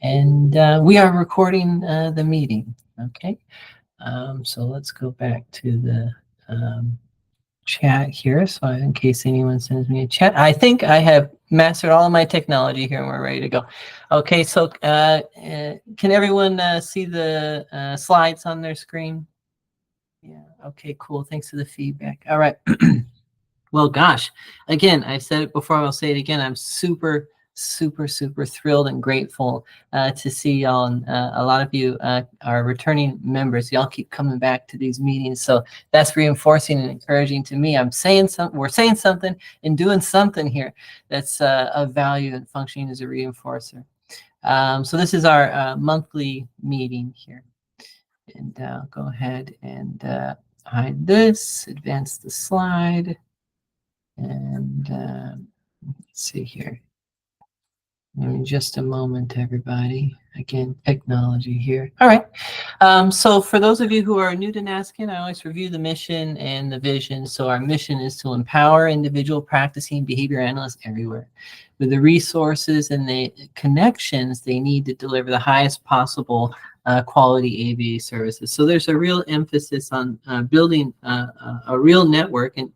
And we are recording the meeting, okay? So let's go back to the chat here, so in case anyone sends me a chat. I think I have mastered all of my technology here and we're ready to go. Okay, so can everyone see the slides on their screen? Yeah, okay, cool. Thanks for the feedback. All right. Well, gosh, again, I said it before, I'll say it again. I'm super thrilled and grateful to see y'all. And a lot of you are returning members. Y'all keep coming back to these meetings. So that's reinforcing and encouraging to me. I'm saying something, we're saying something and doing something here that's of value and functioning as a reinforcer. So this is our monthly meeting here. And I'll go ahead and hide this, advance the slide. And let's see here. In just a moment, everybody. Again, technology here. All right. So for those of you who are new to NASQN, I always review the mission and the vision. So our mission is to empower individual practicing behavior analysts everywhere with the resources and the connections they need to deliver the highest possible quality ABA services. So there's a real emphasis on building a real network and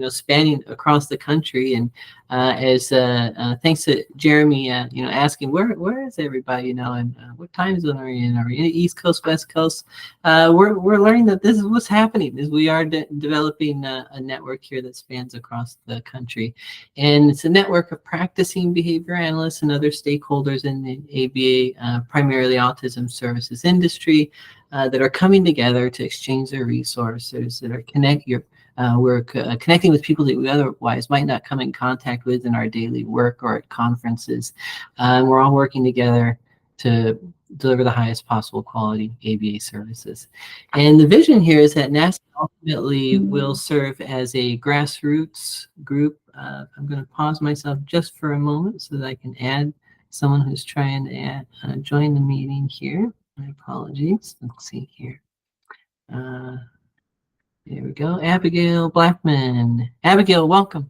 spanning across the country. And as thanks to Jeremy, asking where is everybody now and what time zone are you in? Are we in the East Coast, West Coast? We're learning that this is what's happening. Is we are developing a network here that spans across the country, and it's a network of practicing behavior analysts and other stakeholders in the ABA, primarily autism services industry, that are coming together to exchange their resources, that are we're connecting with people that we otherwise might not come in contact with in our daily work or at conferences. We're all working together to deliver the highest possible quality ABA services. And the vision here is that NASQN ultimately will serve as a grassroots group. I'm going to pause myself just for a moment so that I can add someone who's trying to join the meeting here. My apologies. Let's see here. There we go. Abigail Blackman. Abigail, welcome.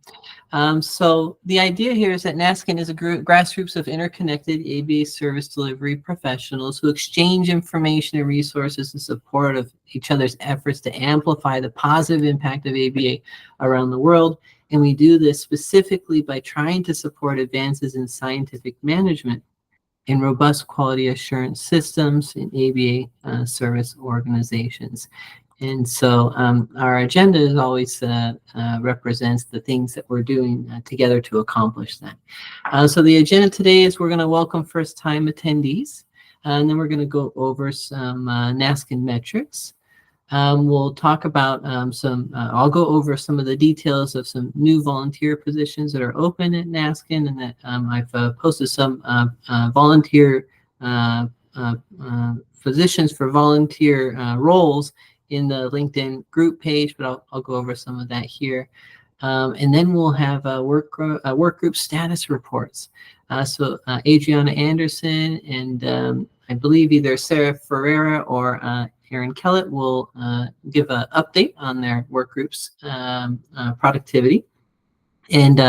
So the idea here is that NASQN is a grassroots of interconnected ABA service delivery professionals who exchange information and resources in support of each other's efforts to amplify the positive impact of ABA around the world. And we do this specifically by trying to support advances in scientific management in robust quality assurance systems in ABA service organizations. And so our agenda is always represents the things that we're doing together to accomplish that. So the agenda today is we're going to welcome first-time attendees, and then we're going to go over some NASQN metrics. We'll talk about I'll go over some of the details of some new volunteer positions that are open at NASQN, and that I've posted some volunteer positions for volunteer roles in the LinkedIn group page, but I'll go over some of that here. And then we'll have work group status reports. So Adriana Anderson and I believe either Sarah Ferreira or Aaron Kellett will give an update on their work group's productivity. And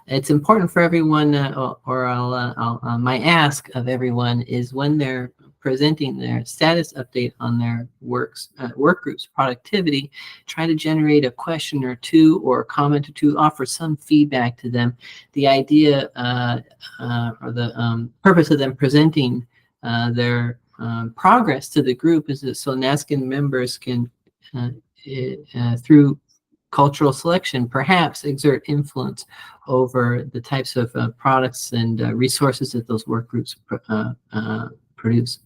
it's important for everyone, my ask of everyone is when they're presenting their status update on their work group's productivity, try to generate a question or two or a comment or two, offer some feedback to them. The idea or the purpose of them presenting their progress to the group is that so NASQN members can, through cultural selection, perhaps exert influence over the types of products and resources that those work groups produce.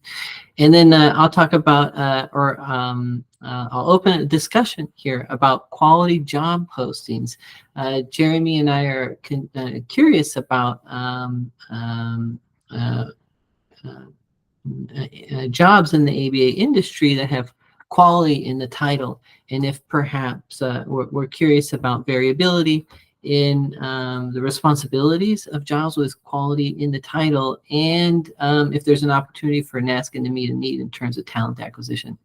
And then I'll talk about, I'll open a discussion here about quality job postings. Jeremy and I are curious about jobs in the ABA industry that have quality in the title, and if perhaps we're curious about variability in the responsibilities of jobs with quality in the title, and if there's an opportunity for NASQN to meet a need in terms of talent acquisition.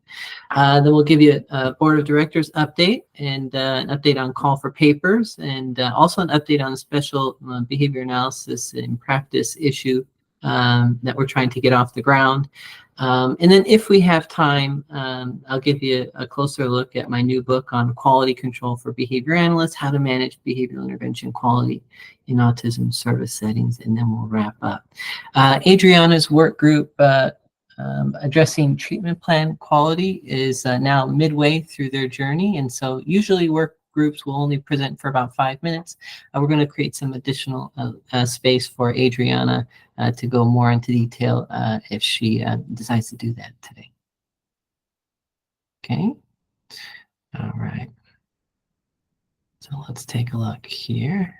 Then we'll give you a board of directors update and an update on call for papers, and also an update on the special behavior analysis in practice issue that we're trying to get off the ground. And then if we have time, I'll give you a closer look at my new book on quality control for behavior analysts, how to manage behavioral intervention quality in autism service settings, and then we'll wrap up. Adriana's work group addressing treatment plan quality is now midway through their journey. And so usually work groups will only present for about 5 minutes. We're going to create some additional space for Adriana to go more into detail if she decides to do that today. Okay. All right. So let's take a look here.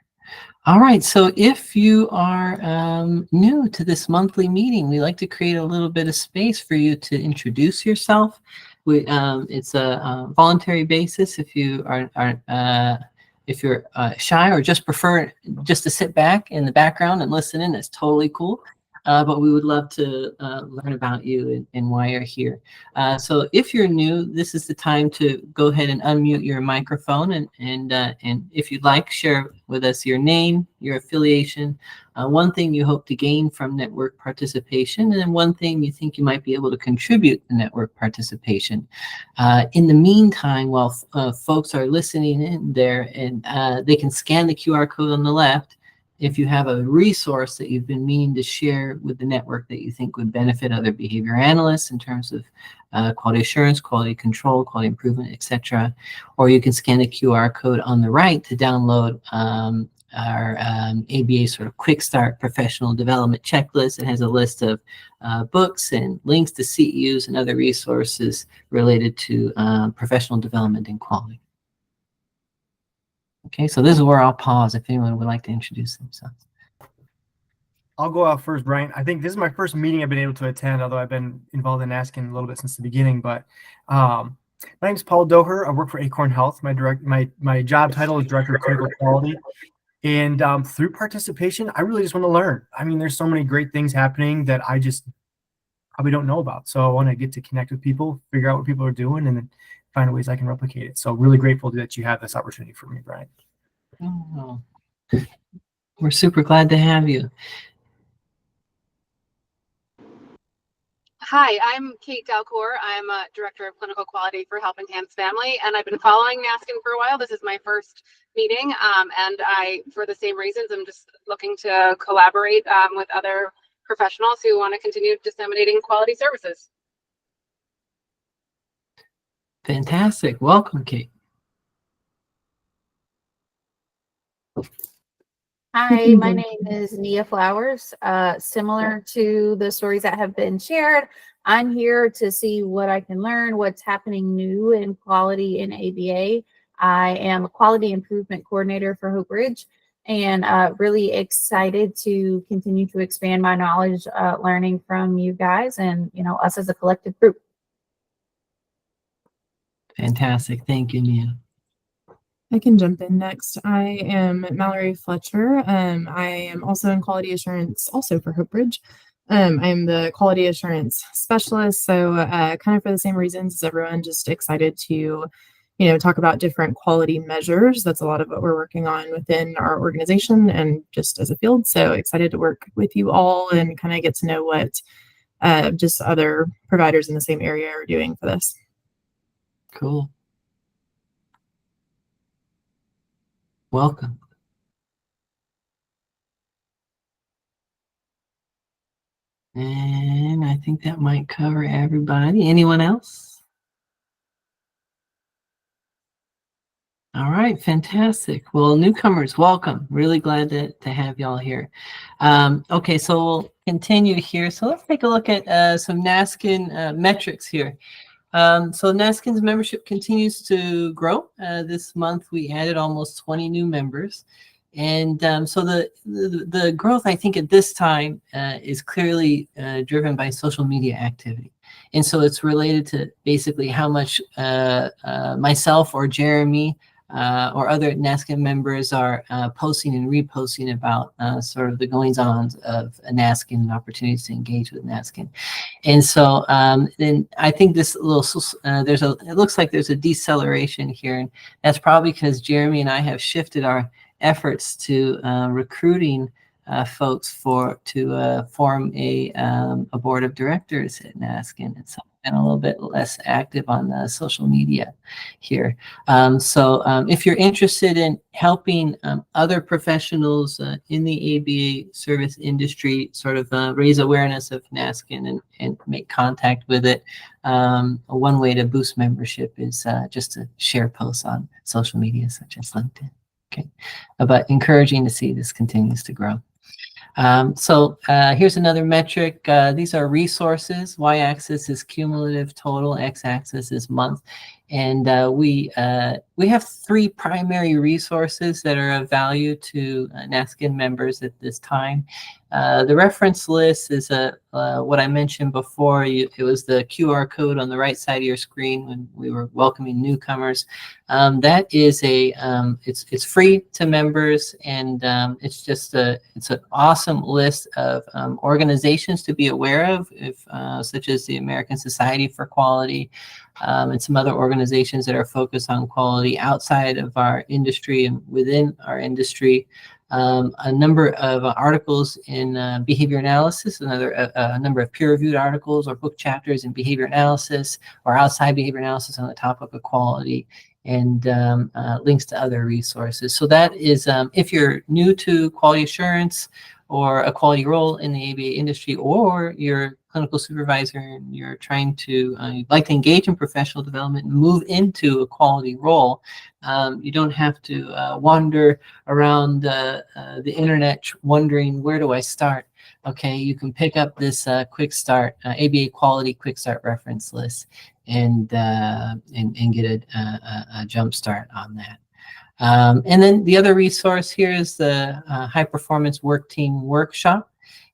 All right, so if you are new to this monthly meeting, we like to create a little bit of space for you to introduce yourself. It's a voluntary basis. If you if you're shy or just prefer just to sit back in the background and listen in, that's totally cool. But we would love to learn about you and why you're here. So if you're new, this is the time to go ahead and unmute your microphone and if you'd like, share with us your name, your affiliation, one thing you hope to gain from network participation, and then one thing you think you might be able to contribute to network participation. In the meantime, while folks are listening in there, and they can scan the QR code on the left, if you have a resource that you've been meaning to share with the network that you think would benefit other behavior analysts in terms of quality assurance, quality control, quality improvement, etc., or you can scan the QR code on the right to download our ABA sort of quick start professional development checklist. It has a list of books and links to CEUs and other resources related to professional development and quality. Okay, so this is where I'll pause if anyone would like to introduce themselves. I'll go out first, Brian. I think this is my first meeting I've been able to attend, although I've been involved in NASQN a little bit since the beginning. But my name is Paul Doher. I work for Acorn Health. My job title is Director of Clinical Quality. And through participation, I really just want to learn. I mean, there's so many great things happening that I just probably don't know about. So I want to get to connect with people, figure out what people are doing, and then find ways I can replicate it. So really grateful that you have this opportunity for me, Brian. Oh, we're super glad to have you. Hi, I'm Kate Dalcour. I'm a Director of Clinical Quality for Helping Hands Family, and I've been following NASQN for a while. This is my first meeting, and for the same reasons, I'm just looking to collaborate with other professionals who want to continue disseminating quality services. Fantastic. Welcome, Kate. Hi, my name is Nia Flowers. Similar to the stories that have been shared, I'm here to see what I can learn, what's happening new in quality in ABA. I am a quality improvement coordinator for Hope Ridge, and really excited to continue to expand my knowledge, learning from you guys and us as a collective group. Fantastic. Thank you, Nia. I can jump in next. I am Mallory Fletcher. I am also in quality assurance, also for Hope Ridge. I am the quality assurance specialist. So kind of for the same reasons as everyone, just excited to, talk about different quality measures. That's a lot of what we're working on within our organization and just as a field. So excited to work with you all and kind of get to know what just other providers in the same area are doing for this. Cool. Welcome. And I think that might cover everybody. Anyone else? All right, fantastic. Well, newcomers, welcome. Really glad to have y'all here. Okay, so we'll continue here. So let's take a look at some NASQN metrics here. So NASQN's membership continues to grow. This month we added almost 20 new members. And so the growth, I think, at this time is clearly driven by social media activity. And so it's related to basically how much myself or Jeremy or other NASQN members are posting and reposting about sort of the goings-on of NASQN and opportunities to engage with NASQN. And so then I think this little, it looks like there's a deceleration here. And that's probably because Jeremy and I have shifted our efforts to recruiting folks to form a board of directors at NASQN. And so I've been a little bit less active on social media here. So if you're interested in helping other professionals in the ABA service industry sort of raise awareness of NASQN and make contact with it, one way to boost membership is just to share posts on social media such as LinkedIn. Okay, but encouraging to see this continues to grow. So here's another metric. These are resources. Y-axis is cumulative total, x-axis is month. And we have 3 primary resources that are of value to NASQN members at this time. The reference list is what I mentioned before. It was the QR code on the right side of your screen when we were welcoming newcomers. That is it's free to members, and it's an awesome list of organizations to be aware of, such as the American Society for Quality, and some other organizations that are focused on quality outside of our industry and within our industry. A number of articles in behavior analysis, a number of peer-reviewed articles or book chapters in behavior analysis or outside behavior analysis on the topic of quality, and links to other resources. So that is, if you're new to quality assurance or a quality role in the ABA industry, or you're clinical supervisor and you're trying to, you'd like to engage in professional development and move into a quality role, you don't have to wander around the internet wondering, where do I start? Okay, you can pick up this quick start, ABA quality quick start reference list, and get a jump start on that. And then the other resource here is the High Performance Work Team Workshop.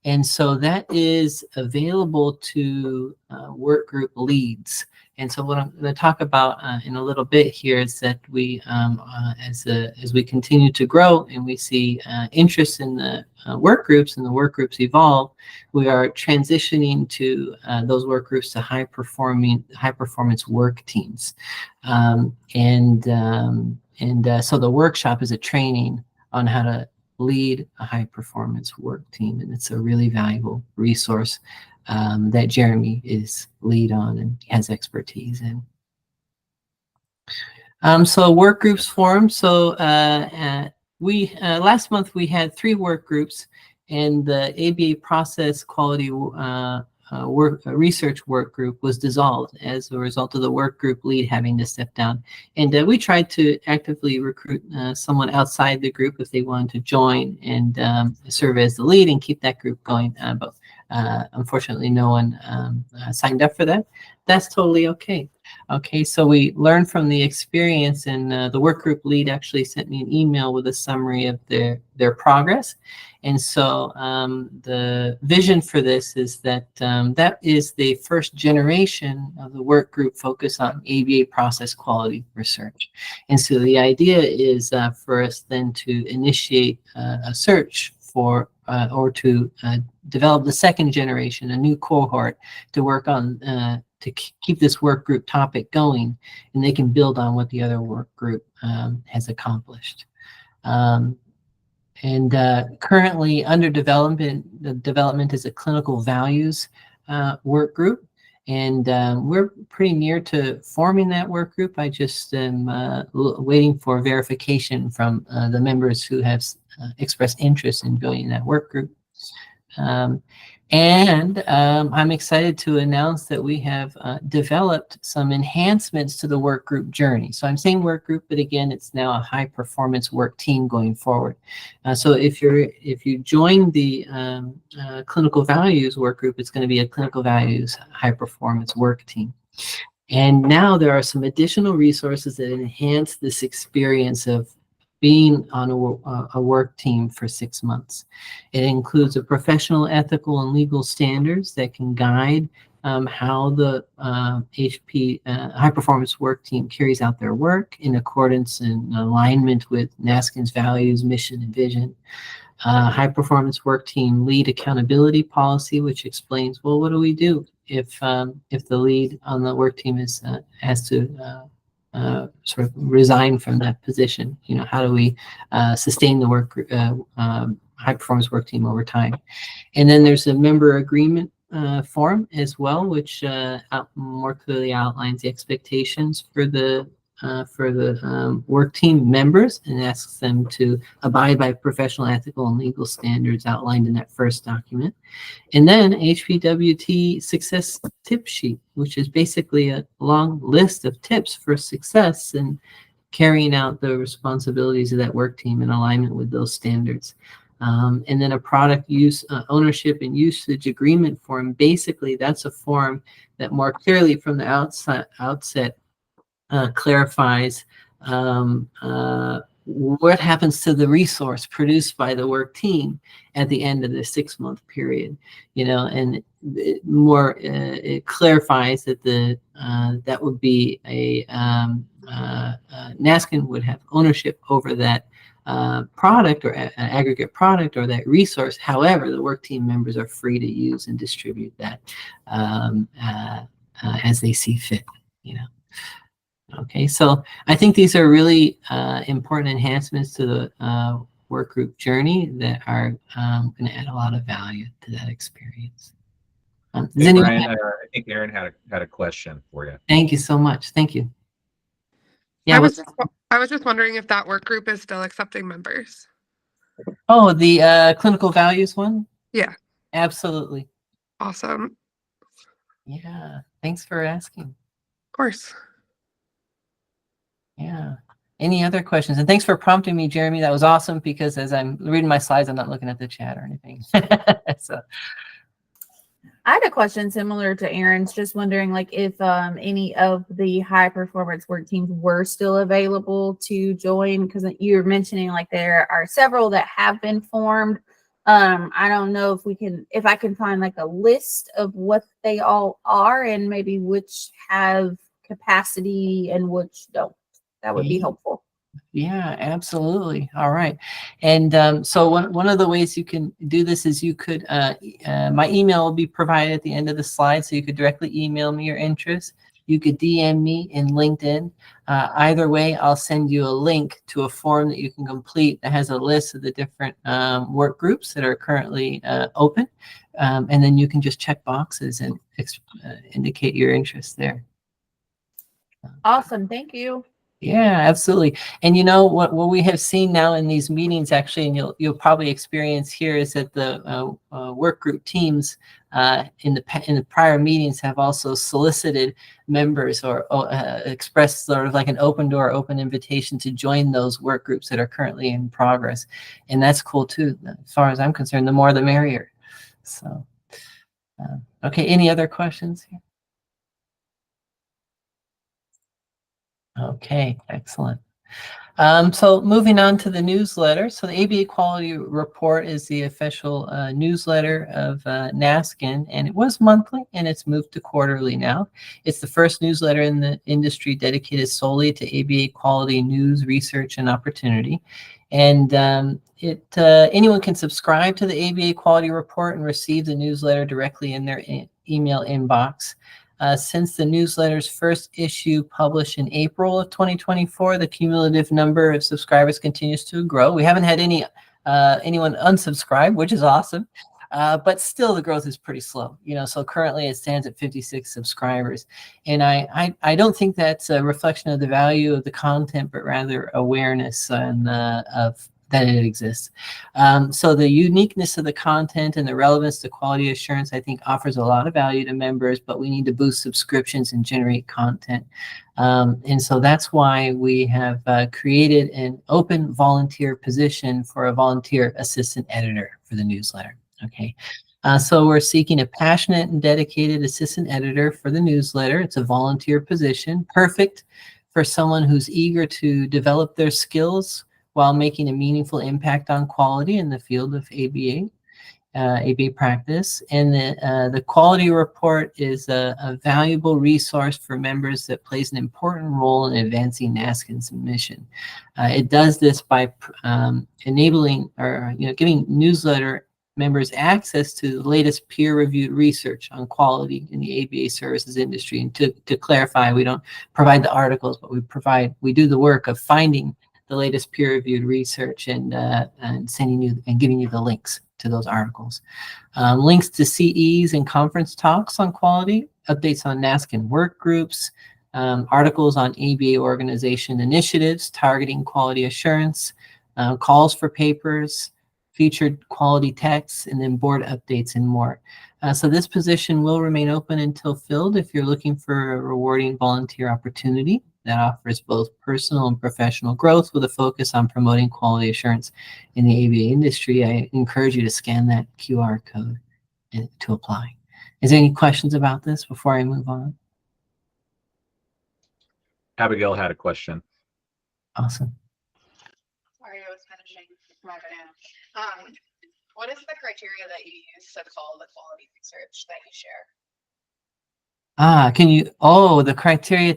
And so that is available to work group leads. And so what I'm going to talk about in a little bit here is that we, as we continue to grow and we see interest in the work groups and the work groups evolve, we are transitioning to those work groups to high performance work teams. So the workshop is a training on how to lead a high performance work team, and it's a really valuable resource that Jeremy is lead on and has expertise in. So work groups formed. So last month we had 3 work groups, and the ABA process quality research work group was dissolved as a result of the work group lead having to step down. And we tried to actively recruit someone outside the group if they wanted to join and serve as the lead and keep that group going. But unfortunately, no one signed up for that. That's totally okay. Okay, so we learned from the experience, and the work group lead actually sent me an email with a summary of their progress. And so the vision for this is that that is the first generation of the work group focused on ABA process quality research. And so the idea is for us then to initiate a search for or to develop the second generation, a new cohort to work on to keep this work group topic going, and they can build on what the other work group has accomplished. And currently under development, the development is a clinical values work group. And we're pretty near to forming that work group. I just am waiting for verification from the members who have expressed interest in joining that work group. I'm excited to announce that we have developed some enhancements to the work group journey. So I'm saying work group, but again, it's now a high performance work team going forward. So if you join the clinical values work group, it's going to be a clinical values high performance work team. And now there are some additional resources that enhance this experience of being on a work team for 6 months. It includes a professional, ethical, and legal standards that can guide how the HP high performance work team carries out their work in accordance and alignment with NASQN's values, mission, and vision. High performance work team lead accountability policy, which explains, well, what do we do if the lead on the work team has to sort of resign from that position? You know, how do we sustain the work high performance work team over time. And then there's a member agreement form as well, which more clearly outlines the expectations for the work team members and asks them to abide by professional, ethical, and legal standards outlined in that first document. And then HPWT success tip sheet, which is basically a long list of tips for success and carrying out the responsibilities of that work team in alignment with those standards. And then a product use ownership and usage agreement form. Basically, that's a form that more clearly from the outset clarifies what happens to the resource produced by the work team at the end of the 6-month period, and it clarifies that that would be a NASQN would have ownership over that product or aggregate product or that resource. However, the work team members are free to use and distribute that as they see fit, Okay, so I think these are really important enhancements to the work group journey that are going to add a lot of value to that experience. Hey, Brian, I think Aaron had a question for you. Thank you so much. Thank you. Yeah, I was just wondering if that work group is still accepting members. Oh, the clinical values one? Yeah. Absolutely. Awesome. Yeah, thanks for asking. Of course. Yeah. Any other questions? And thanks for prompting me, Jeremy. That was awesome because as I'm reading my slides, I'm not looking at the chat or anything. So I had a question similar to Aaron's, just wondering like if any of the high performance work teams were still available to join, because you were mentioning like there are several that have been formed. I don't know if I can find like a list of what they all are and maybe which have capacity and which don't. That would be helpful. Yeah, absolutely. All right. And so one of the ways you can do this is you could, my email will be provided at the end of the slide, so you could directly email me your interest. You could DM me in LinkedIn. Either way, I'll send you a link to a form that you can complete that has a list of the different work groups that are currently open. And then you can just check boxes and indicate your interest there. Awesome. Thank you. Yeah, absolutely. And what we have seen now in these meetings, actually, and you'll probably experience here, is that the work group teams in the prior meetings have also solicited members or expressed sort of like an open door, open invitation to join those work groups that are currently in progress, and that's cool too. As far as I'm concerned, the more the merrier. So, okay, any other questions here? Okay, excellent. So moving on to the newsletter. So the ABA Quality Report is the official newsletter of NASQN, and it was monthly, and it's moved to quarterly now. It's the first newsletter in the industry dedicated solely to ABA quality news, research, and opportunity. And anyone can subscribe to the ABA Quality Report and receive the newsletter directly in their email inbox. Since the newsletter's first issue published in April of 2024, the cumulative number of subscribers continues to grow. We haven't had anyone unsubscribe, which is awesome, but still the growth is pretty slow. So currently it stands at 56 subscribers, and I don't think that's a reflection of the value of the content, but rather awareness of that it exists. So the uniqueness of the content and the relevance to quality assurance, I think, offers a lot of value to members, but we need to boost subscriptions and generate content. And so that's why we have created an open volunteer position for a volunteer assistant editor for the newsletter. Okay. So we're seeking a passionate and dedicated assistant editor for the newsletter. It's a volunteer position, perfect for someone who's eager to develop their skills while making a meaningful impact on quality in the field of ABA practice. And the quality report is a valuable resource for members that plays an important role in advancing NASQN's mission. It does this by enabling or giving newsletter members access to the latest peer-reviewed research on quality in the ABA services industry. And to clarify, we don't provide the articles, but we do the work of finding the latest peer-reviewed research and sending you and giving you the links to those articles. Links to CEs and conference talks on quality, updates on NASQN work groups, articles on ABA organization initiatives targeting quality assurance, calls for papers, featured quality texts, and then board updates and more. So this position will remain open until filled if you're looking for a rewarding volunteer opportunity that offers both personal and professional growth with a focus on promoting quality assurance in the ABA industry. I encourage you to scan that QR code to apply. Is there any questions about this before I move on? Abigail had a question. Awesome. Sorry, I was finishing my banana. What is the criteria that you use to call the quality research that you share? The criteria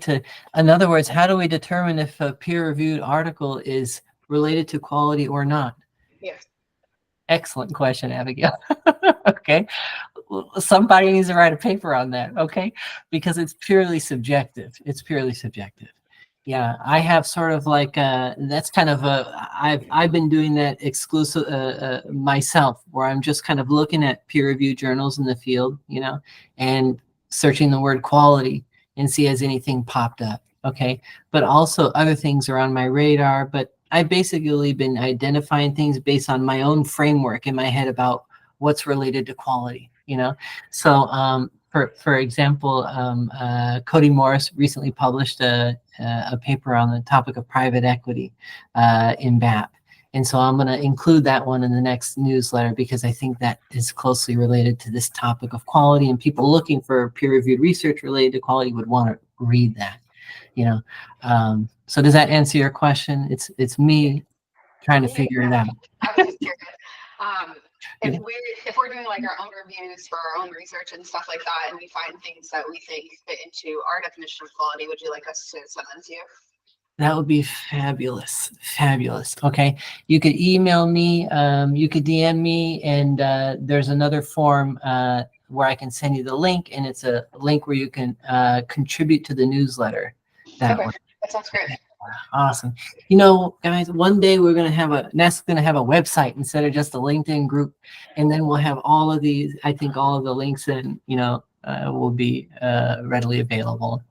in other words, how do we determine if a peer-reviewed article is related to quality or not? Yes. Excellent question, Abigail. Okay. Somebody needs to write a paper on that, okay? Because it's purely subjective. It's purely subjective. Yeah, I have sort of like that's kind of I've been doing that exclusive myself, where I'm just kind of looking at peer-reviewed journals in the field, and searching the word quality and see has anything popped up. Okay, but also other things are on my radar. But I've basically been identifying things based on my own framework in my head about what's related to quality. So for example, Cody Morris recently published a paper on the topic of private equity in BAP. And so I'm going to include that one in the next newsletter because I think that is closely related to this topic of quality, and people looking for peer-reviewed research related to quality would want to read that. So does that answer your question? It's me trying to figure it out. I was just curious. If we're doing like our own reviews for our own research and stuff like that, and we find things that we think fit into our definition of quality, would you like us to send them to you? That would be fabulous. Fabulous. Okay. You could email me, you could DM me, and there's another form where I can send you the link, and it's a link where you can contribute to the newsletter. That sounds great. Awesome. Guys, one day we're going to have NASQ's going to have a website instead of just a LinkedIn group. And then we'll have all of these, I think all of the links will be readily available,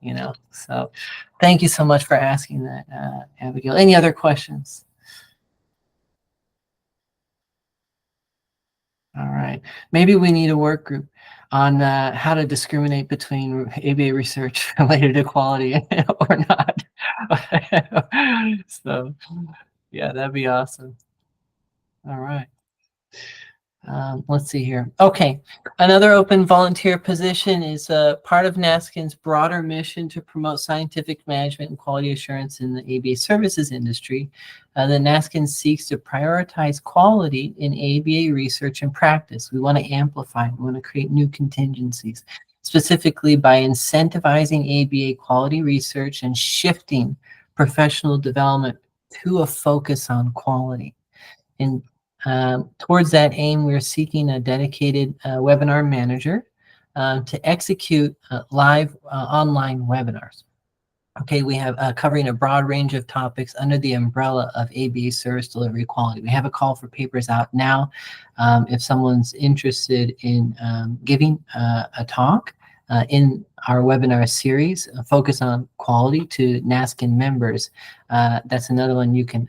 So thank you so much for asking that, Abigail. Any other questions? All right. Maybe we need a work group on how to discriminate between ABA research related to quality or not. So, yeah, that'd be awesome. All right. Let's see here. Okay. Another open volunteer position is part of NASQN's broader mission to promote scientific management and quality assurance in the ABA services industry. The NASQN seeks to prioritize quality in ABA research and practice. We want to amplify, we want to create new contingencies, specifically by incentivizing ABA quality research and shifting professional development to a focus on quality. And towards that aim, we're seeking a dedicated webinar manager to execute live online webinars. Okay, we have covering a broad range of topics under the umbrella of ABA service delivery quality. We have a call for papers out now. If someone's interested in giving a talk in our webinar series, focus on quality to NASQN members, that's another one. You can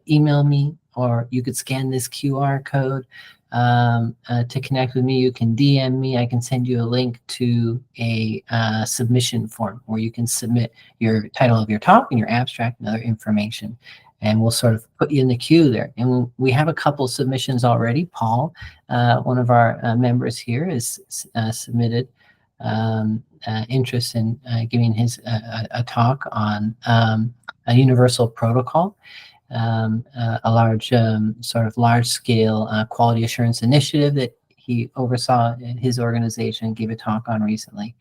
email me, or you could scan this QR code to connect with me. You can DM me. I can send you a link to a submission form where you can submit your title of your talk and your abstract and other information. And we'll sort of put you in the queue there. And we have a couple submissions already. Paul, one of our members here, has submitted interest in giving his a talk on a universal protocol. A large sort of large-scale quality assurance initiative that he oversaw in his organization, gave a talk on recently.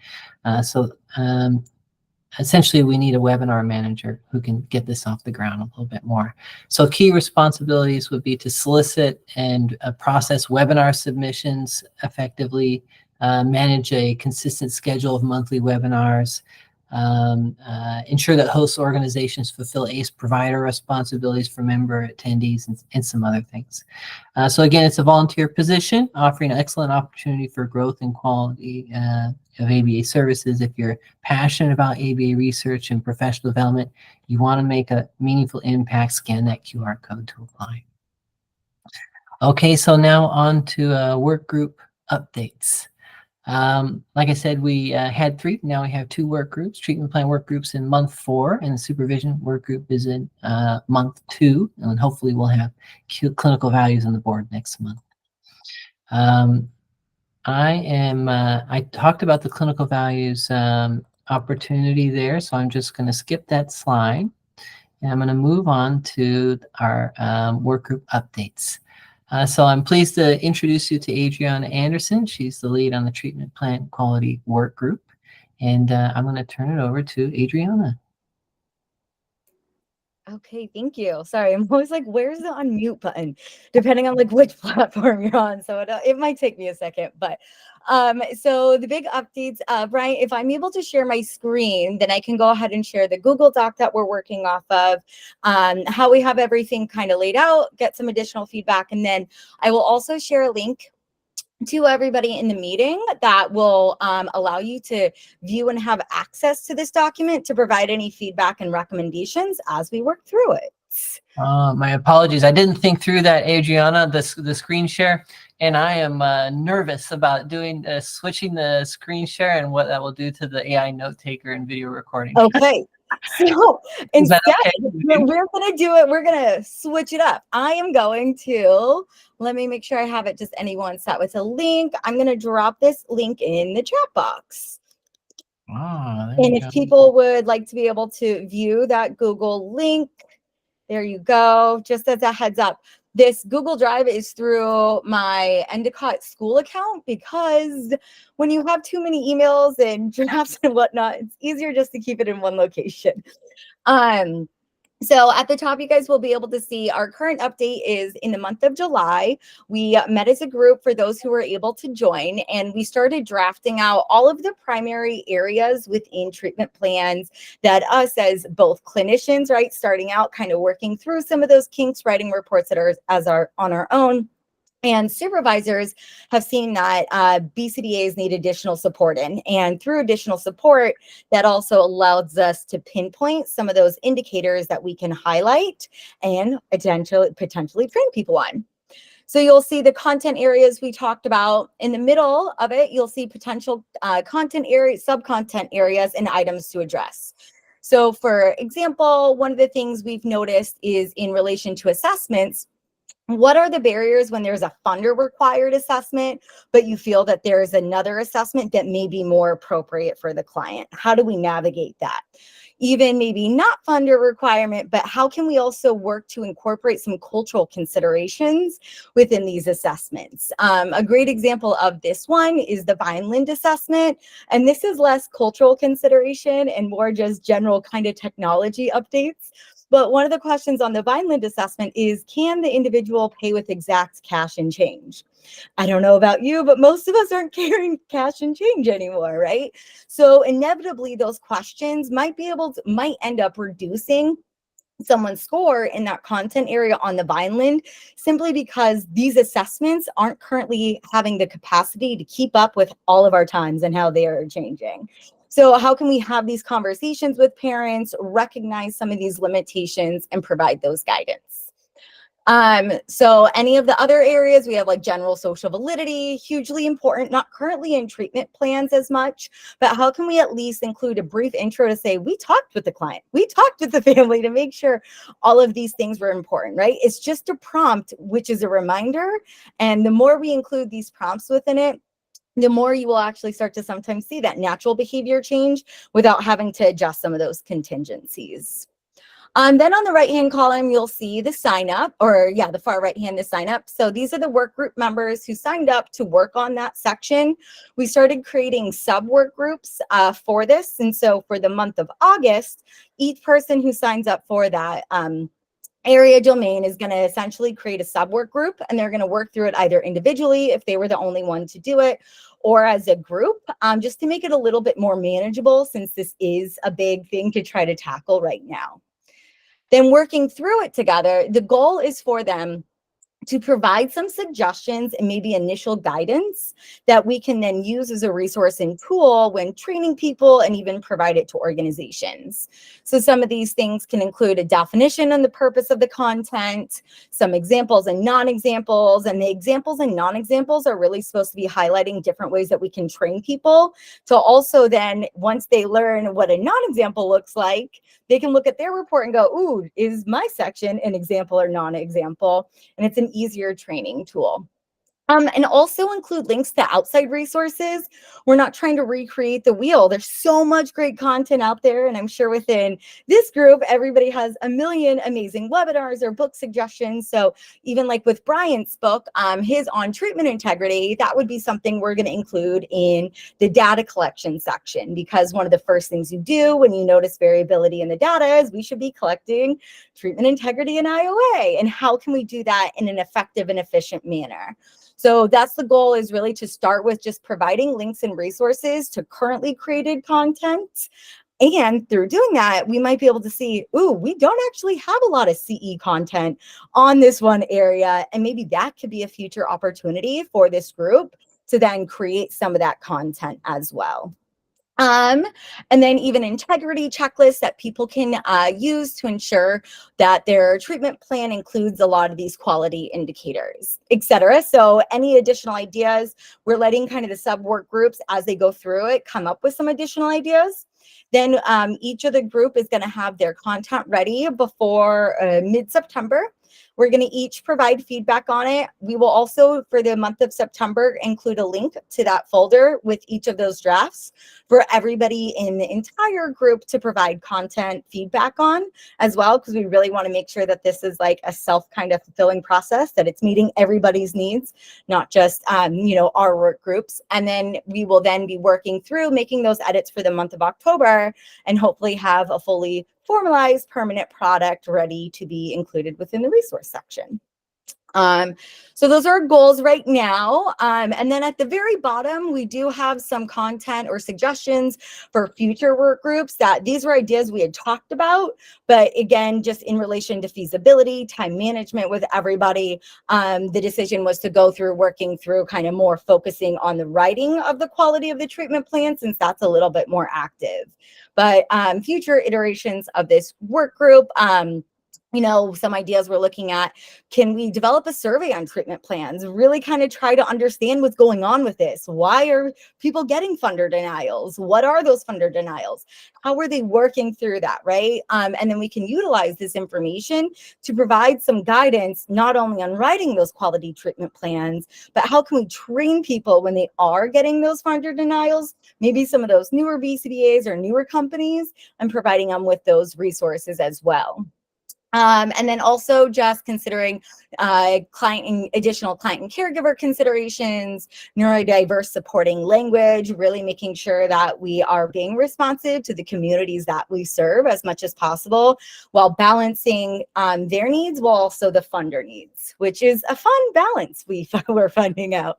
Essentially, we need a webinar manager who can get this off the ground a little bit more. So key responsibilities would be to solicit and process webinar submissions effectively, manage a consistent schedule of monthly webinars, ensure that host organizations fulfill ACE provider responsibilities for member attendees, and some other things. So again, it's a volunteer position offering an excellent opportunity for growth and quality of ABA services. If you're passionate about ABA research and professional development, you want to make a meaningful impact, scan that QR code to apply. Okay, so now on to work group updates. Like I said, we had 3, now we have 2 work groups. Treatment plan work groups in month 4, and the supervision work group is in month 2, and hopefully we'll have clinical values on the board next month. I talked about the clinical values opportunity there, so I'm just going to skip that slide, and I'm going to move on to our work group updates. So I'm pleased to introduce you to Adriana Anderson. She's the lead on the treatment plan quality work group. And I'm going to turn it over to Adriana. Okay, thank you. Sorry, I'm always like, where's the unmute button? Depending on like which platform you're on. So it might take me a second, but so the big updates, Brian, if I'm able to share my screen, then I can go ahead and share the Google Doc that we're working off of, how we have everything kind of laid out, get some additional feedback. And then I will also share a link to everybody in the meeting that will allow you to view and have access to this document to provide any feedback and recommendations as we work through it. My apologies. I didn't think through that, Adriana, the screen share, and I am nervous about doing switching the screen share and what that will do to the AI note taker and video recording. Okay. So instead, okay? we're going to do it. We're going to switch it up. I am going to, let me make sure I have it just anyone set with a link. I'm going to drop this link in the chat box. And if people would like to be able to view that Google link, there you go. Just as a heads up, this Google Drive is through my Endicott school account, because when you have too many emails and drafts and whatnot, it's easier just to keep it in one location. So at the top, you guys will be able to see our current update is in the month of July. We met as a group for those who were able to join, and we started drafting out all of the primary areas within treatment plans that us as both clinicians, right, starting out kind of working through some of those kinks, writing reports that are on our own. And supervisors have seen that BCBAs need additional support in. And through additional support, that also allows us to pinpoint some of those indicators that we can highlight and potentially train people on. So you'll see the content areas we talked about. In the middle of it, you'll see potential content areas, sub-content areas, and items to address. So for example, one of the things we've noticed is in relation to assessments, what are the barriers when there's a funder required assessment, but you feel that there's another assessment that may be more appropriate for the client? How do we navigate that? Even maybe not funder requirement, but how can we also work to incorporate some cultural considerations within these assessments? A great example of this one is the Vineland assessment. And this is less cultural consideration and more just general kind of technology updates. But one of the questions on the Vineland assessment is, can the individual pay with exact cash and change? I don't know about you, but most of us aren't carrying cash and change anymore, right? So inevitably, those questions might end up reducing someone's score in that content area on the Vineland, simply because these assessments aren't currently having the capacity to keep up with all of our times and how they are changing. So how can we have these conversations with parents, recognize some of these limitations, and provide those guidance? So any of the other areas, we have like general social validity, hugely important, not currently in treatment plans as much, but how can we at least include a brief intro to say, we talked with the client, we talked with the family to make sure all of these things were important, right? It's just a prompt, which is a reminder. And the more we include these prompts within it, the more you will actually start to sometimes see that natural behavior change without having to adjust some of those contingencies. Then on the right-hand column, you'll see the sign up, or the far right-hand is sign up. So these are the work group members who signed up to work on that section. We started creating sub-work groups for this. And so for the month of August, each person who signs up for that area domain is going to essentially create a sub-work group, and they're going to work through it either individually if they were the only one to do it, or as a group, just to make it a little bit more manageable, since this is a big thing to try to tackle right now. Then working through it together, the goal is for them to provide some suggestions and maybe initial guidance that we can then use as a resource and tool when training people, and even provide it to organizations. So some of these things can include a definition on the purpose of the content, some examples and non-examples, and the examples and non-examples are really supposed to be highlighting different ways that we can train people to also then, once they learn what a non-example looks like, they can look at their report and go, ooh, is my section an example or non-example? And it's an easier training tool. And also include links to outside resources. We're not trying to recreate the wheel. There's so much great content out there. And I'm sure within this group, everybody has a million amazing webinars or book suggestions. So even like with Bryant's book, his on treatment integrity, that would be something we're going to include in the data collection section, because one of the first things you do when you notice variability in the data is we should be collecting treatment integrity and IOA. And how can we do that in an effective and efficient manner? So that's the goal, is really to start with just providing links and resources to currently created content. And through doing that, we might be able to see, ooh, we don't actually have a lot of CE content on this one area. And maybe that could be a future opportunity for this group to then create some of that content as well. And then even integrity checklists that people can use to ensure that their treatment plan includes a lot of these quality indicators, etc. So any additional ideas, we're letting kind of the sub work groups, as they go through it, come up with some additional ideas. Then each of the group is going to have their content ready before mid-September. We're going to each provide feedback on it. We will also, for the month of September, include a link to that folder with each of those drafts for everybody in the entire group to provide content feedback on as well, because we really want to make sure that this is like a self kind of fulfilling process, that it's meeting everybody's needs, not just, our work groups. And then we will then be working through making those edits for the month of October, and hopefully have a fully formalized permanent product ready to be included within the resource section. So those are our goals right now. And then at the very bottom, we do have some content or suggestions for future work groups, that these were ideas we had talked about, but again, just in relation to feasibility, time management with everybody, the decision was to go through working through kind of more focusing on the writing of the quality of the treatment plan, since that's a little bit more active. But future iterations of this work group, some ideas we're looking at, can we develop a survey on treatment plans, really kind of try to understand what's going on with this? Why are people getting funder denials? What are those funder denials? How are they working through that, right? And then we can utilize this information to provide some guidance, not only on writing those quality treatment plans, but how can we train people when they are getting those funder denials, maybe some of those newer BCBAs or newer companies, and providing them with those resources as well. And then also just considering additional client and caregiver considerations, neurodiverse supporting language, really making sure that we are being responsive to the communities that we serve as much as possible, while balancing their needs while also the funder needs, which is a fun balance we're finding out.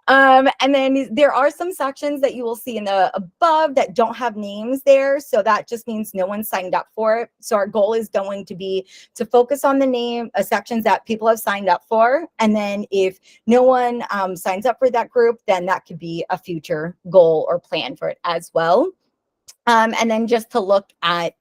And then there are some sections that you will see in the above that don't have names there. So that just means no one signed up for it. So our goal is going to be to focus on the sections that people have signed up for. And then if no one signs up for that group, then that could be a future goal or plan for it as well. And then just to look at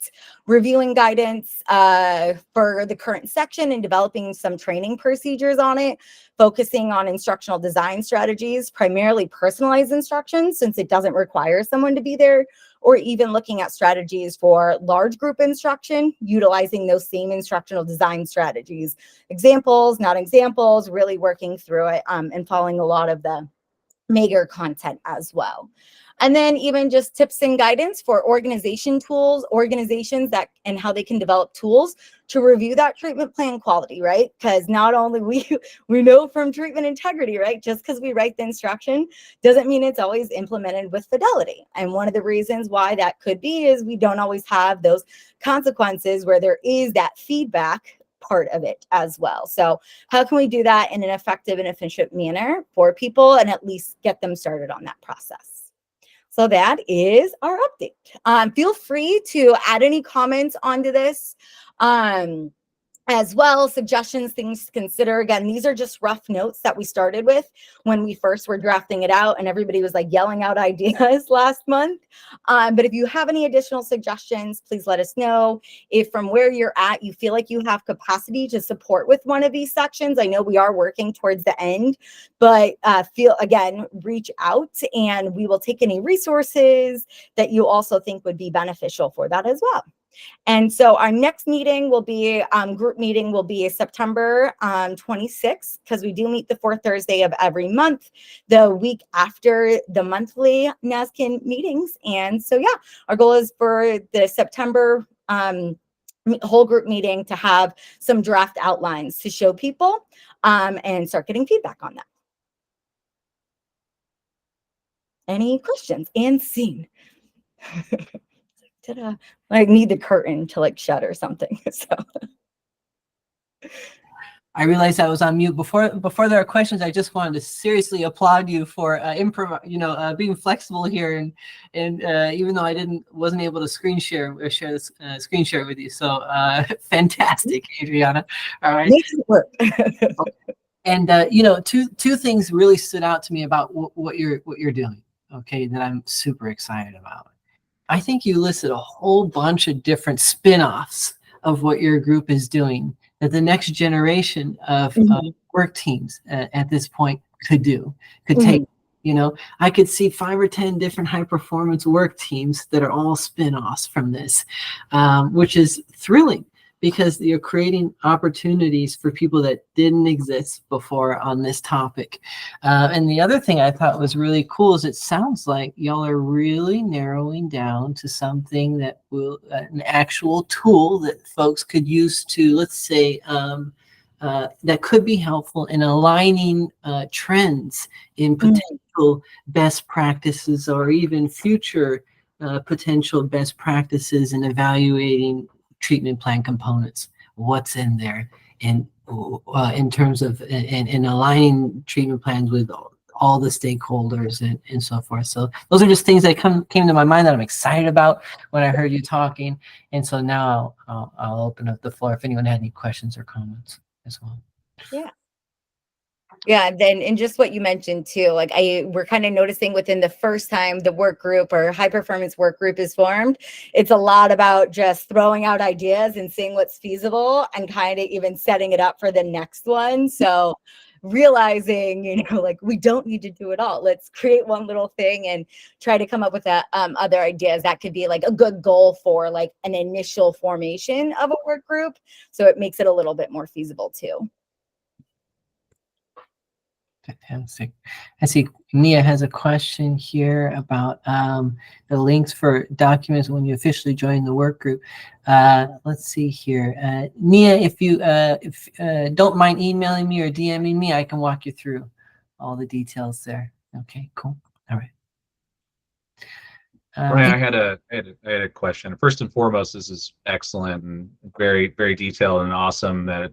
reviewing guidance for the current section and developing some training procedures on it, focusing on instructional design strategies, primarily personalized instructions, since it doesn't require someone to be there, or even looking at strategies for large group instruction, utilizing those same instructional design strategies, examples, not examples, really working through it and following a lot of the Mager content as well. And then even just tips and guidance for organizations that and how they can develop tools to review that treatment plan quality, right? Because not only we know from treatment integrity, right? Just because we write the instruction doesn't mean it's always implemented with fidelity. And one of the reasons why that could be is we don't always have those consequences where there is that feedback part of it as well. So how can we do that in an effective and efficient manner for people and at least get them started on that process? So that is our update. Feel free to add any comments onto this. As well, suggestions, things to consider. Again, these are just rough notes that we started with when we first were drafting it out and everybody was like yelling out ideas last month. But if you have any additional suggestions, please let us know. If from where you're at, you feel like you have capacity to support with one of these sections, I know we are working towards the end, but reach out and we will take any resources that you also think would be beneficial for that as well. And so our next meeting will be, group meeting will be September 26th, because we do meet the fourth Thursday of every month, the week after the monthly NASQN meetings. And so, yeah, our goal is for the September whole group meeting to have some draft outlines to show people and start getting feedback on that. Any questions? And scene. Ta-da. I need the curtain to like shut or something. So I realized I was on mute before there are questions. I just wanted to seriously applaud you for being flexible here, and even though I wasn't able to screen share this screen share with you. So fantastic, Adriana. All right. makes it work. And two things really stood out to me about what you're doing. Okay, that I'm super excited about. I think you listed a whole bunch of different spin-offs of what your group is doing that the next generation of work teams at this point could take. I could see 5 or 10 different high performance work teams that are all spin-offs from this, which is thrilling, because you're creating opportunities for people that didn't exist before on this topic. And the other thing I thought was really cool is it sounds like y'all are really narrowing down to something that will, an actual tool that folks could use to, let's say, that could be helpful in aligning trends in potential best practices, or even future potential best practices in evaluating treatment plan components, what's in there, and in terms of in aligning treatment plans with all the stakeholders and so forth. So those are just things that came to my mind that I'm excited about when I heard you talking. And so now I'll open up the floor if anyone had any questions or comments as well. Yeah, and just what you mentioned too, like we're kind of noticing within the first time the work group or high performance work group is formed, it's a lot about just throwing out ideas and seeing what's feasible and kind of even setting it up for the next one. So realizing, like we don't need to do it all. Let's create one little thing and try to come up with other ideas. That could be like a good goal for like an initial formation of a work group. So it makes it a little bit more feasible too. Fantastic. I see Nia has a question here about the links for documents when you officially join the work group. Let's see here. Nia, if you don't mind emailing me or DMing me, I can walk you through all the details there. Okay, cool. All right. Brian, I had a question. First and foremost, this is excellent and very, very detailed and awesome that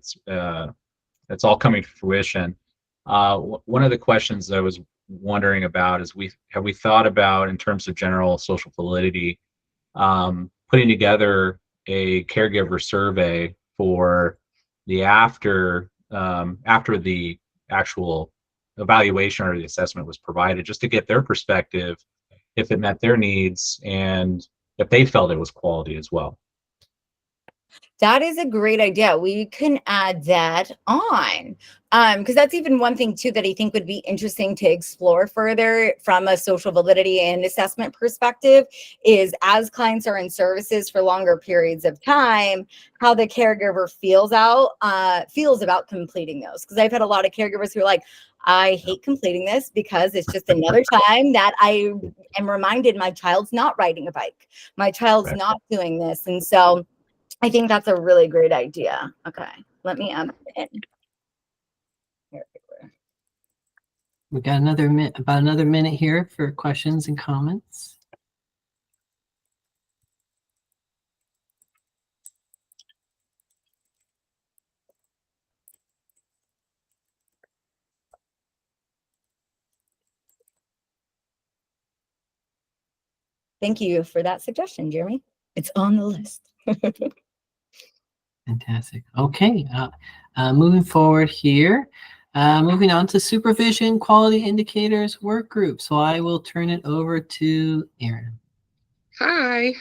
it's all coming to fruition. One of the questions I was wondering about is have we thought about, in terms of general social validity, putting together a caregiver survey for the after the actual evaluation or the assessment was provided, just to get their perspective, if it met their needs and if they felt it was quality as well. That is a great idea. We can add that on, because that's even one thing too that I think would be interesting to explore further from a social validity and assessment perspective, is as clients are in services for longer periods of time, how the caregiver feels about completing those. Because I've had a lot of caregivers who are like, I hate completing this because it's just another time that I am reminded my child's not riding a bike, my child's not doing this. And so I think that's a really great idea. Okay, let me add it in. We got about another minute here for questions and comments. thank you for that suggestion, Jeremy. It's on the list. Fantastic. Okay. Moving forward here, moving on to supervision quality indicators work group. So I will turn it over to Erin. Hi.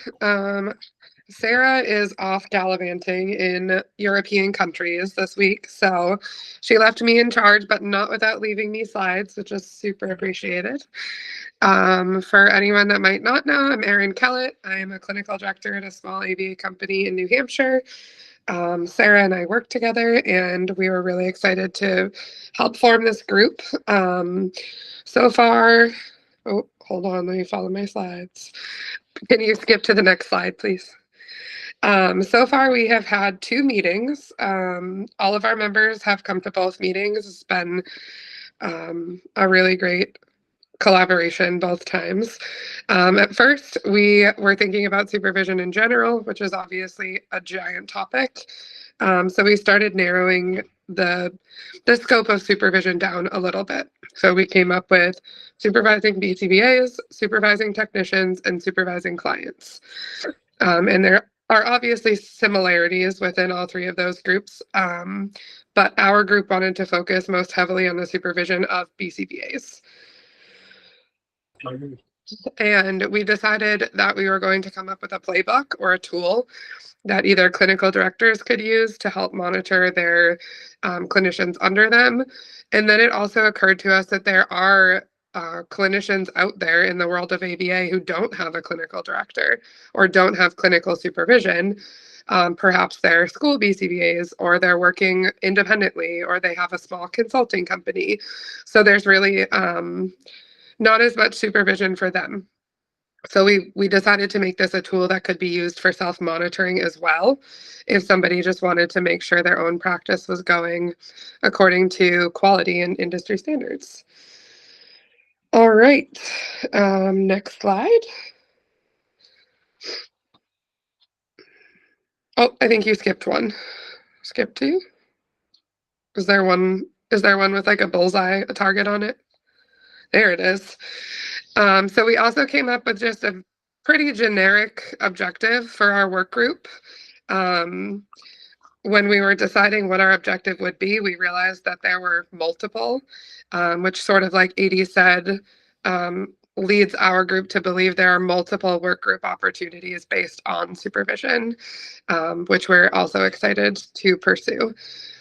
Sarah is off gallivanting in European countries this week, so she left me in charge, but not without leaving me slides, which is super appreciated. For anyone that might not know, I'm Erin Kellett. I am a clinical director at a small ABA company in New Hampshire. Sarah and I worked together, and we were really excited to help form this group. So far, oh, hold on, let me follow my slides. Can you skip to the next slide, please? So far, we have had 2 meetings. All of our members have come to both meetings. It's been a really great collaboration both times. At first, we were thinking about supervision in general, which is obviously a giant topic. So we started narrowing the scope of supervision down a little bit. So we came up with supervising BCBAs, supervising technicians, and supervising clients. And there are obviously similarities within all 3 of those groups, but our group wanted to focus most heavily on the supervision of BCBAs. And we decided that we were going to come up with a playbook or a tool that either clinical directors could use to help monitor their clinicians under them. And then it also occurred to us that there are clinicians out there in the world of ABA who don't have a clinical director or don't have clinical supervision. Perhaps they're school BCBAs, or they're working independently, or they have a small consulting company. So there's really not as much supervision for them. So we decided to make this a tool that could be used for self-monitoring as well, if somebody just wanted to make sure their own practice was going according to quality and industry standards. All right, next slide. Oh, I think you skipped one. Skip 2. Is there one with like a bullseye, a target on it? There it is. So we also came up with just a pretty generic objective for our work group. When we were deciding what our objective would be, we realized that there were multiple, which sort of like Edie said, leads our group to believe there are multiple work group opportunities based on supervision, which we're also excited to pursue.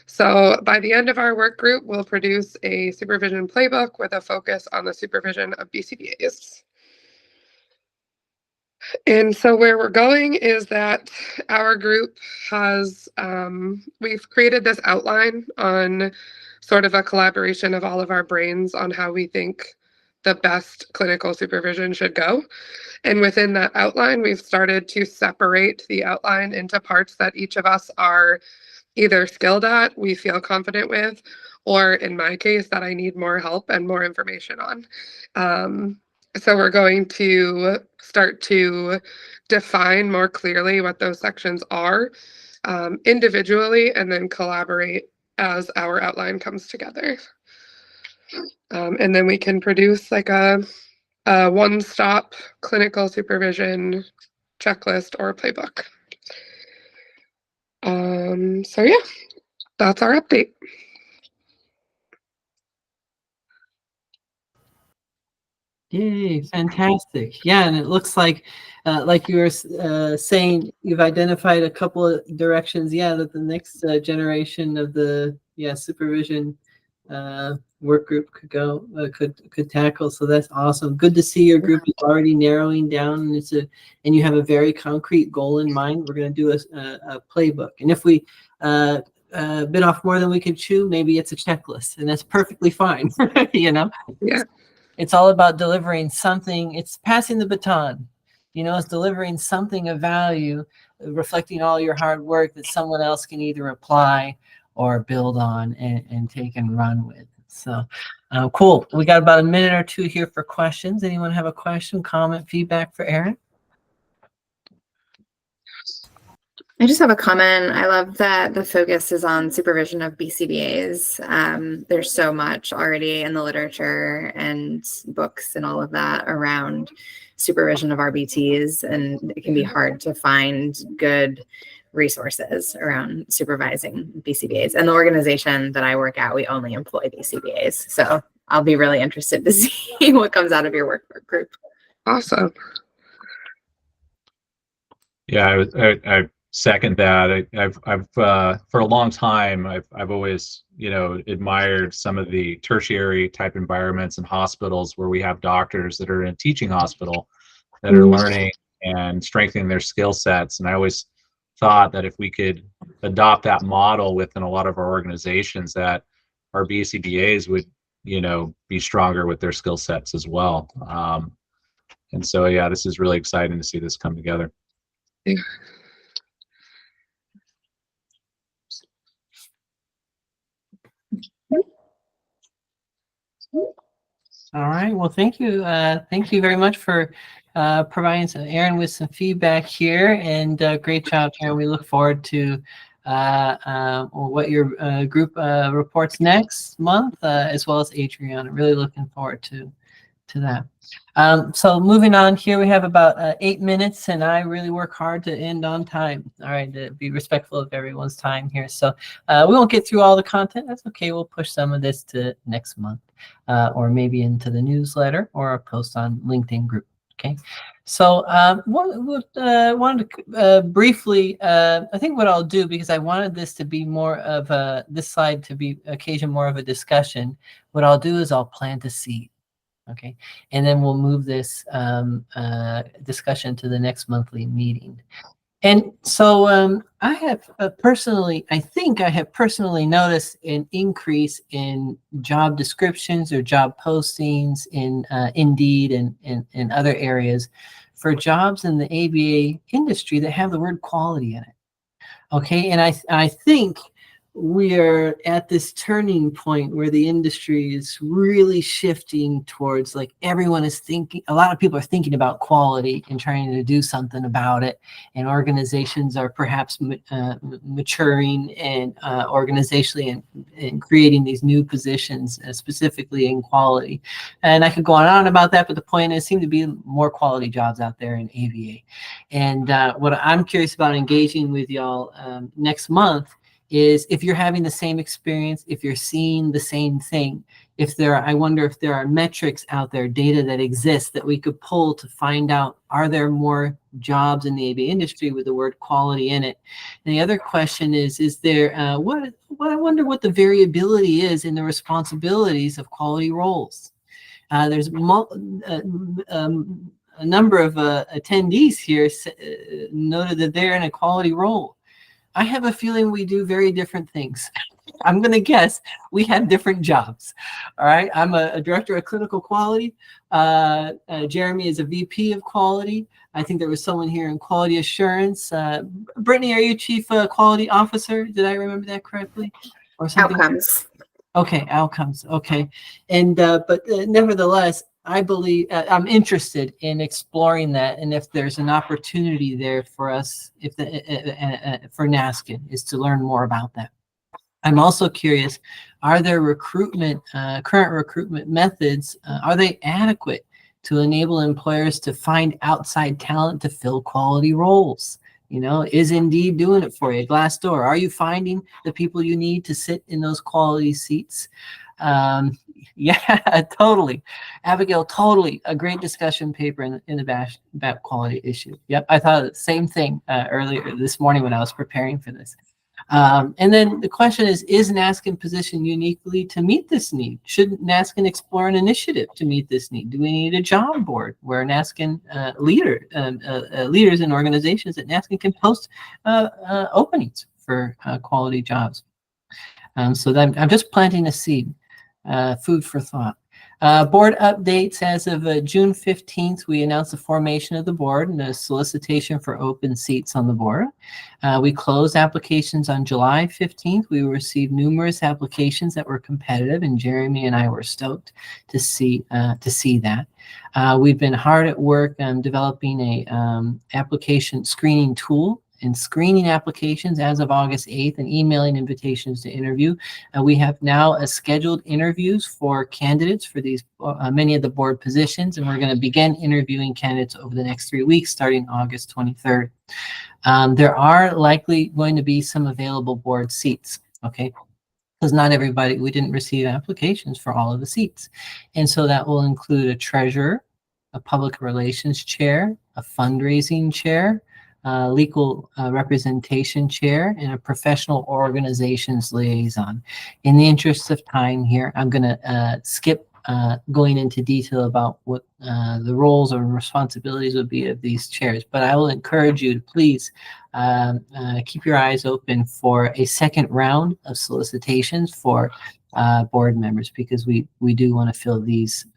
So by the end of our work group, we'll produce a supervision playbook with a focus on the supervision of BCBAs. And so where we're going is that our group has, we've created this outline on sort of a collaboration of all of our brains on how we think the best clinical supervision should go. And within that outline, we've started to separate the outline into parts that each of us are either skilled at, we feel confident with, or in my case, that I need more help and more information on. So we're going to start to define more clearly what those sections are individually, and then collaborate as our outline comes together. And then we can produce like a one-stop clinical supervision checklist or playbook. So yeah, that's our update. Yay, fantastic. Yeah, and it looks like you were saying, you've identified a couple of directions, yeah, that the next generation of the supervision work group could go, could tackle. So that's awesome. Good to see your group is already narrowing down, and and you have a very concrete goal in mind. We're going to do a playbook, and if we bit off more than we could chew, maybe it's a checklist, and that's perfectly fine. You know. Yeah. It's all about delivering something. It's passing the baton. You know, it's delivering something of value, reflecting all your hard work that someone else can either apply or build on and take and run with. So cool. We got about a minute or 2 here for questions. Anyone have a question, comment, feedback for Erin? I just have a comment. I love that the focus is on supervision of BCBAs. There's so much already in the literature and books and all of that around supervision of RBTs, and it can be hard to find good resources around supervising BCBAs. And the organization that I work at, we only employ BCBAs. So I'll be really interested to see what comes out of your work group. Awesome. Yeah, I second that. I've for a long time, I've always, admired some of the tertiary type environments and hospitals where we have doctors that are in a teaching hospital that are learning and strengthening their skill sets. And I always thought that if we could adopt that model within a lot of our organizations, that our BCBAs would, be stronger with their skill sets as well. And so, yeah, this is really exciting to see this come together. Yeah. All right. Well, thank you. Thank you very much for providing Aaron with some feedback here, and great job, Aaron. We look forward to what your group reports next month, as well as Adriana. Really looking forward to that. So moving on here, we have about 8 minutes, and I really work hard to end on time. All right, to be respectful of everyone's time here. So we won't get through all the content. That's okay. We'll push some of this to next month, or maybe into the newsletter or a post on LinkedIn group. Okay. So wanted to briefly, I think what I'll do, because I wanted this to be more of this slide to be occasion more of a discussion, what I'll do is I'll plant a seed. Okay, and then we'll move this discussion to the next monthly meeting. And so I have personally noticed an increase in job descriptions or job postings in Indeed and other areas for jobs in the ABA industry that have the word quality in it. Okay, and I think we are at this turning point where the industry is really shifting towards, like, everyone is thinking, a lot of people are thinking about quality and trying to do something about it, and organizations are perhaps maturing and organizationally and creating these new positions specifically in quality. And I could go on about that, but the point is, seem to be more quality jobs out there in ABA. And what I'm curious about engaging with y'all next month is if you're having the same experience, if you're seeing the same thing, I wonder if there are metrics out there, data that exists that we could pull to find out, are there more jobs in the ABA industry with the word quality in it? And the other question is there, I wonder what the variability is in the responsibilities of quality roles. There's a number of attendees here noted that they're in a quality role. I have a feeling we do very different things. I'm going to guess we have different jobs. All right. I'm a director of clinical quality. Jeremy is a VP of quality. I think there was someone here in quality assurance. Brittany, are you chief quality officer? Did I remember that correctly? Or something? Outcomes. Okay. Outcomes. Okay. And, but nevertheless, I believe I'm interested in exploring that, and if there's an opportunity there for us, for NASQN, is to learn more about that. I'm also curious: are there current recruitment methods? Are they adequate to enable employers to find outside talent to fill quality roles? Is Indeed doing it for you? Glassdoor, are you finding the people you need to sit in those quality seats? Yeah, totally. Abigail, totally. A great discussion paper in the BAP quality issue. Yep, I thought the same thing earlier this morning when I was preparing for this. And then the question is NASQN positioned uniquely to meet this need? Should NASQN explore an initiative to meet this need? Do we need a job board where NASQN leaders and organizations at NASQN can post openings for quality jobs? So that I'm just planting a seed. Food for thought. Board updates. As of June 15th, we announced the formation of the board and a solicitation for open seats on the board. We closed applications on July 15th. We received numerous applications that were competitive, and Jeremy and I were stoked to see that. We've been hard at work on developing a application screening tool in screening applications as of August 8th and emailing invitations to interview. We have now scheduled interviews for candidates for these many of the board positions, and we're going to begin interviewing candidates over the next 3 weeks starting August 23rd. There are likely going to be some available board seats, okay? Because not everybody, we didn't receive applications for all of the seats. And so that will include a treasurer, a public relations chair, a fundraising chair, legal representation chair, and a professional organizations liaison. In the interest of time here, I'm going to skip going into detail about what the roles or responsibilities would be of these chairs, but I will encourage you to please keep your eyes open for a second round of solicitations for board members, because we do want to fill these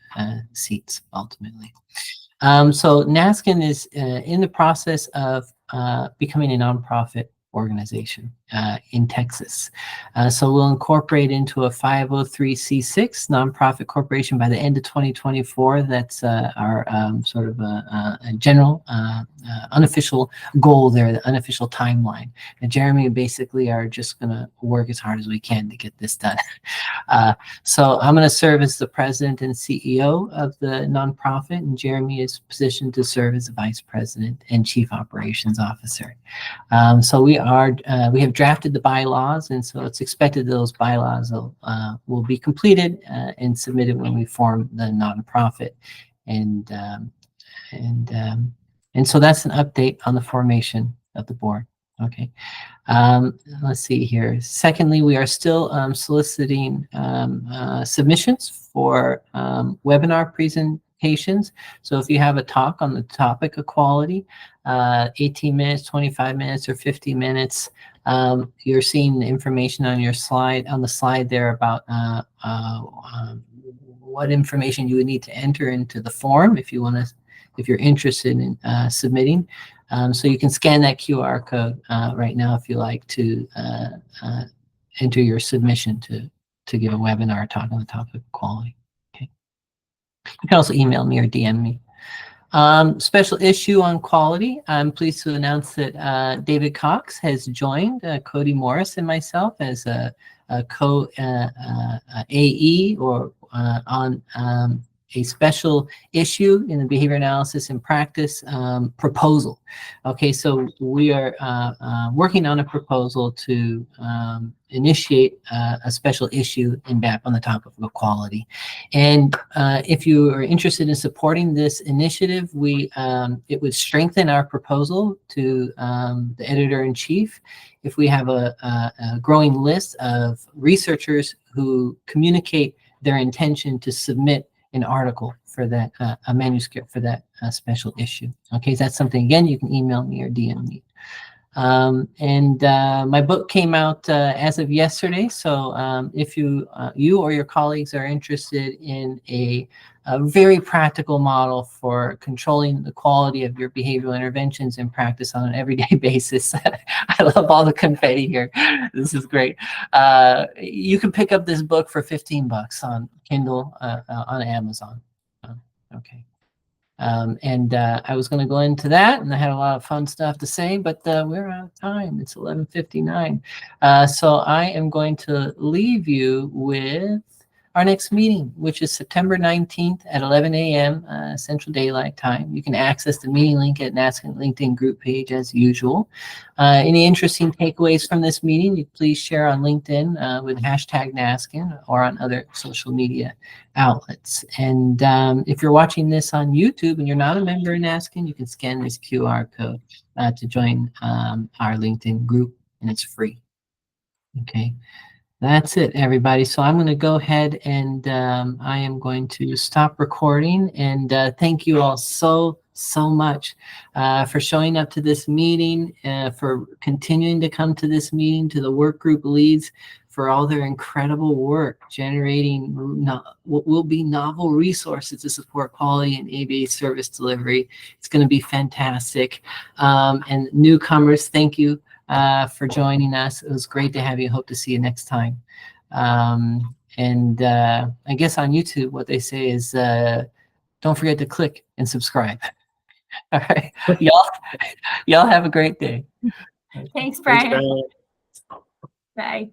seats ultimately. So NASQN is in the process of becoming a nonprofit organization in Texas. So we'll incorporate into a 503c6 nonprofit corporation by the end of 2024. That's our sort of a general unofficial goal there, the unofficial timeline. And Jeremy and basically are just going to work as hard as we can to get this done. So I'm going to serve as the president and CEO of the nonprofit, and Jeremy is positioned to serve as the vice president and chief operations officer. So we have drafted the bylaws, and so it's expected that those bylaws will be completed and submitted when we form the nonprofit. And so that's an update on the formation of the board. Okay. Let's see here. Secondly, we are still soliciting submissions for webinar presentations. So if you have a talk on the topic of quality, 18 minutes, 25 minutes, or 50 minutes, you're seeing the information on your slide, on the slide there about what information you would need to enter into the form if you want to, if you're interested in submitting. So you can scan that QR code right now if you like to enter your submission to give a webinar talk on the topic of quality. Okay. You can also email me or DM me. Special issue on quality. I'm pleased to announce that David Cox has joined Cody Morris and myself as a co-AE or on a special issue in the behavior analysis and practice proposal. Okay, so we are working on a proposal to initiate a special issue in BAP on the topic of quality. And if you are interested in supporting this initiative, it would strengthen our proposal to the editor-in-chief if we have a growing list of researchers who communicate their intention to submit an article for that, a manuscript for that special issue. Okay, so that's something, again, you can email me or DM me. My book came out as of yesterday, so if you or your colleagues are interested in a very practical model for controlling the quality of your behavioral interventions in practice on an everyday basis, I love all the confetti here. This is great. You can pick up this book for $15 on Kindle on Amazon. Okay. I was going to go into that, and I had a lot of fun stuff to say, but we're out of time. It's 11:59. So I am going to leave you with our next meeting, which is September 19th at 11 a.m. Central Daylight Time. You can access the meeting link at NASQN LinkedIn group page as usual. Any interesting takeaways from this meeting, you please share on LinkedIn with hashtag NASQN or on other social media outlets. And if you're watching this on YouTube and you're not a member of NASQN, you can scan this QR code to join our LinkedIn group, and it's free. Okay. That's it, everybody. So I'm going to go ahead and I am going to stop recording. And thank you all so much for showing up to this meeting, for continuing to come to this meeting, to the work group leads for all their incredible work generating what will be novel resources to support quality and ABA service delivery. It's going to be fantastic. And newcomers, thank you for joining us. It was great to have you. Hope to see you next time. I guess on YouTube, what they say is don't forget to click and subscribe. All right. Y'all have a great day. Thanks, Thanks, Brian. Brian. Bye.